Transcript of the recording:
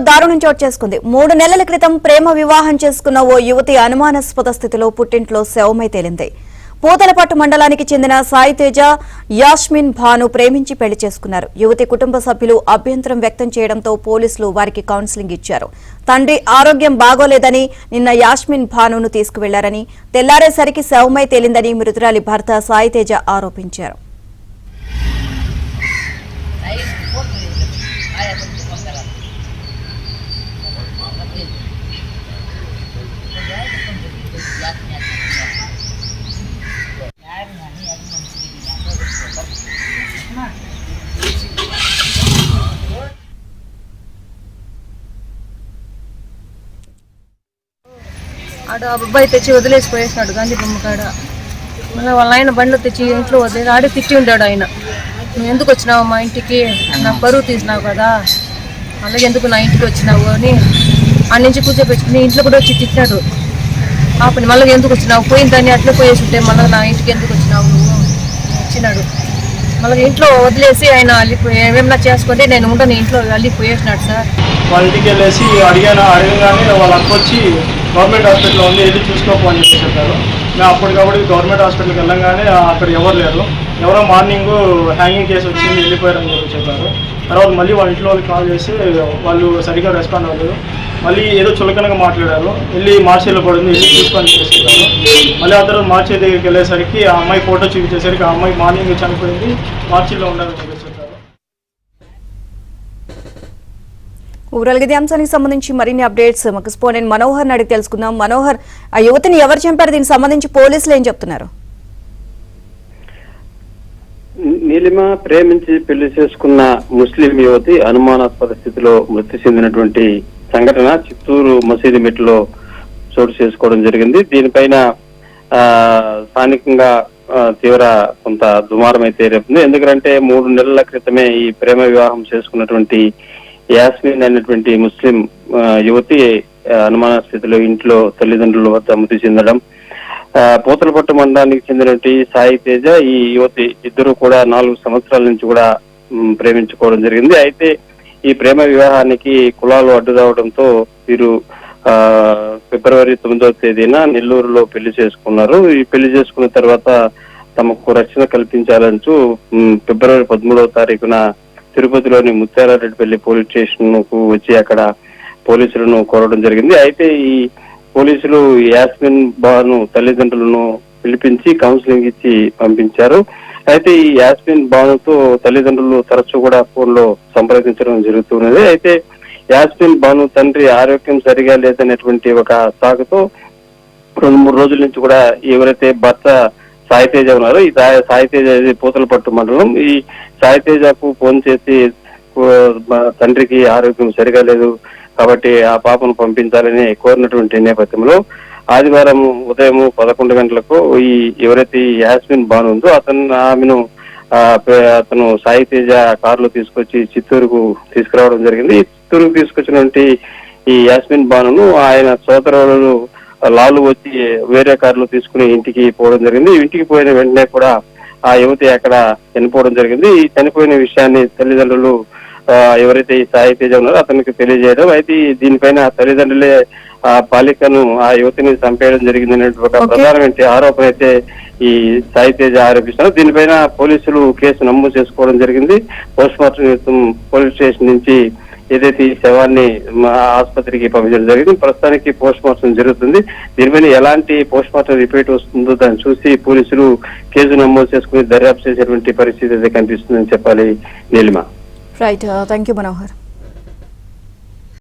దారుణం చోటు చేసుకుంది. 3 నెలల క్రితం ప్రేమ వివాహం చేసుకున్న ఓ యువతి అనుమానాస్పద స్థితిలో పుట్టింట్లో శవమై తేలింది. పూతలపట్టు మండలానికి చెందిన సాయితేజ, యాస్మిన్ భాను ప్రేమించి పెళ్లి చేసుకున్నారు. యువతి కుటుంబ సభ్యులు అభ్యంతరం వ్యక్తం చేయడంతో పోలీసులు వారికి కౌన్సిలింగ్ ఇచ్చారు. తండ్రి ఆరోగ్యం బాగోలేదని నిన్న యాస్మిన్ భానును తీసుకువెళ్లారని, తెల్లారేసరికి శవమై తేలిందని మృతురాలి భర్త సాయితేజ ఆరోపించారు. ఆడ అబ్బాయి తెచ్చి వదిలేసిపోయేసినాడు గాంధీ బొమ్మ కాడ. మళ్ళీ వాళ్ళ ఆయన బండ్లు తెచ్చి ఇంట్లో వదిలేసి ఆడే తిట్టి ఉంటాడు ఆయన. నువ్వు ఎందుకు వచ్చినావు మా ఇంటికి, నాకు పరువు తీసినావు కదా, అలాగే ఎందుకు నా ఇంటికి వచ్చినావు అని ఆ నుంచి కూర్చోపెట్టుకుని ఇంట్లో కూడా వచ్చి తిట్టాడు. ఆపని మళ్ళీ ఎందుకు వచ్చినావు, పోయిన దాన్ని అట్లా పోయేసి ఉంటే మళ్ళీ నా ఇంటికి ఎందుకు వచ్చినావు నువ్వు వచ్చినాడు. మళ్ళీ ఇంట్లో వదిలేసి ఆయన అల్లిపోయి ఏమన్నా చేసుకుంటే నేను ఉండను ఇంట్లో అల్లిపోయేసినాడు సార్. వాళ్ళ ఇంటికి వెళ్ళేసి అడగగానే వాళ్ళ అక్క వచ్చి గవర్నమెంట్ హాస్పిటల్లో ఉంది, వెళ్ళి చూసుకోకపోని చెప్పి చెప్పారు. మేము అప్పటికప్పుడు గవర్నమెంట్ హాస్పిటల్కి వెళ్ళంగానే అక్కడ ఎవరు లేరు. ఎవరో మార్నింగ్ హ్యాంగింగ్ కేసు వచ్చింది వెళ్ళిపోయారని చెప్పి చెప్పారు. తర్వాత మళ్ళీ వాళ్ళ ఇంట్లో వాళ్ళకి కాల్ చేసి వాళ్ళు సరిగ్గా రెస్పాండ్ అవ్వలేదు. మళ్ళీ ఏదో చులకనగా మాట్లాడారు. వెళ్ళి మార్చిలో పడింది, వెళ్ళి చూసుకొని చెప్పారు. మళ్ళీ ఆ తర్వాత మార్చి దగ్గరికి వెళ్ళేసరికి ఆ అమ్మాయి ఫోటో చూపించేసరికి ఆ అమ్మాయి మార్నింగ్ చనిపోయింది, మార్చిలో ఉండాలని చెప్పి చెప్పారు. ఓవరాల్ గా అంశానికి సంబంధించి మరిన్ని అప్డేట్స్ మాకు కరెస్పాండెంట్ మనోహర్ అడిగి తెలుసుకుందాం. మనోహర్, ఆ యువతిని ఎవరు చంపారు, దీనికి సంబంధించి పోలీసులు ఏం చెప్తున్నారు? నీలిమ ప్రేమించి పెళ్లి చేసుకున్న ముస్లిం యువతి అనుమానాస్పద స్థితిలో మృతి చెందినటువంటి సంఘటన చిత్తూరు మసీదు మెట్లో చోటు చేసుకోవడం జరిగింది. దీనిపైన స్థానికంగా తీవ్ర కొంత దుమారం అయితే రేపుంది. ఎందుకంటే 3 నెలల క్రితమే ఈ ప్రేమ వివాహం చేసుకున్నటువంటి యాస్మిన్ అనేటువంటి ముస్లిం యువతి అనుమాన స్థితిలో ఇంట్లో తల్లిదండ్రుల వద్ద మృతి చెందడం, పూతలపట్టు మండలానికి చెందినటువంటి సాయితేజ ఈ యువతి ఇద్దరు కూడా 4 సంవత్సరాల నుంచి కూడా ప్రేమించుకోవడం జరిగింది. అయితే ఈ ప్రేమ వివాహానికి కులాలు అడ్డు రావడంతో వీరు ఫిబ్రవరి 9వ తేదీన నెల్లూరులో పెళ్లి చేసుకున్నారు. ఈ పెళ్లి చేసుకున్న తర్వాత తమకు రక్షణ కల్పించాలంటూ ఫిబ్రవరి 13వ తారీఖున తిరుపతిలోని ముత్యాలరెడ్డిపల్లి పోలీస్ స్టేషన్ కు వచ్చి అక్కడ పోలీసులను కోరడం జరిగింది. అయితే ఈ పోలీసులు యాస్మిన్ బాను తల్లిదండ్రులను పిలిపించి కౌన్సిలింగ్ ఇచ్చి పంపించారు. అయితే ఈ యాస్మిన్ బానుతో తల్లిదండ్రులు తరచూ కూడా ఫోన్ లో సంప్రదించడం జరుగుతున్నది. అయితే యాస్మిన్ బాను తండ్రి ఆరోగ్యం సరిగా లేదనేటువంటి ఒక సాకుతో 2-3 రోజుల నుంచి కూడా ఎవరైతే భర్త సాయితేజ ఉన్నారో ఈ సాయితేజ పూతలపట్టు మండలం, ఈ సాయితేజకు ఫోన్ చేసి తండ్రికి ఆరోగ్యం సరిగా లేదు కాబట్టి ఆ పాపను పంపించాలని కోరినటువంటి నేపథ్యంలో ఆదివారం ఉదయం 11 గంటలకు ఈ ఎవరైతే యాస్మిన్ బాను ఉందో అతను సాయితేజ కారులో తీసుకొచ్చి చిత్తూరుకు తీసుకురావడం జరిగింది. చిత్తూరుకు తీసుకొచ్చినటువంటి ఈ యాస్మిన్ బానును ఆయన సోదరులు లాలు వచ్చి వేరే కారులో తీసుకుని ఇంటికి పోవడం జరిగింది. ఇంటికి పోయిన వెంటనే కూడా ఆ యువతి అక్కడ చనిపోవడం జరిగింది. ఈ చనిపోయిన విషయాన్ని తల్లిదండ్రులు ఎవరైతే ఈ సాయితేజ ఉన్నారో అతనికి తెలియజేయడం, అయితే దీనిపైన తల్లిదండ్రులే ఆ బాలికను ఆ యువతిని చంపేయడం జరిగిందనే ఒక ప్రధానమైన ఆరోపణ అయితే ఈ సాయితేజ ఆరోపిస్తున్నారు. దీనిపైన పోలీసులు కేసు నమోదు చేసుకోవడం జరిగింది. పోస్ట్ మార్టం నిమిత్తం పోలీస్ స్టేషన్ నుంచి ఏదైతే ఈ శవాన్ని ఆసుపత్రికి పంపించడం జరిగింది. ప్రస్తుతానికి పోస్ట్ మార్టం జరుగుతుంది. దీనిపైన ఎలాంటి పోస్ట్ మార్టం రిపోర్ట్ వస్తుందో దాన్ని చూసి పోలీసులు కేసు నమోదు చేసుకుని దర్యాప్తు చేసేటువంటి పరిస్థితి అయితే కనిపిస్తుందని చెప్పాలి. Neelima. Right, thank you Manohar.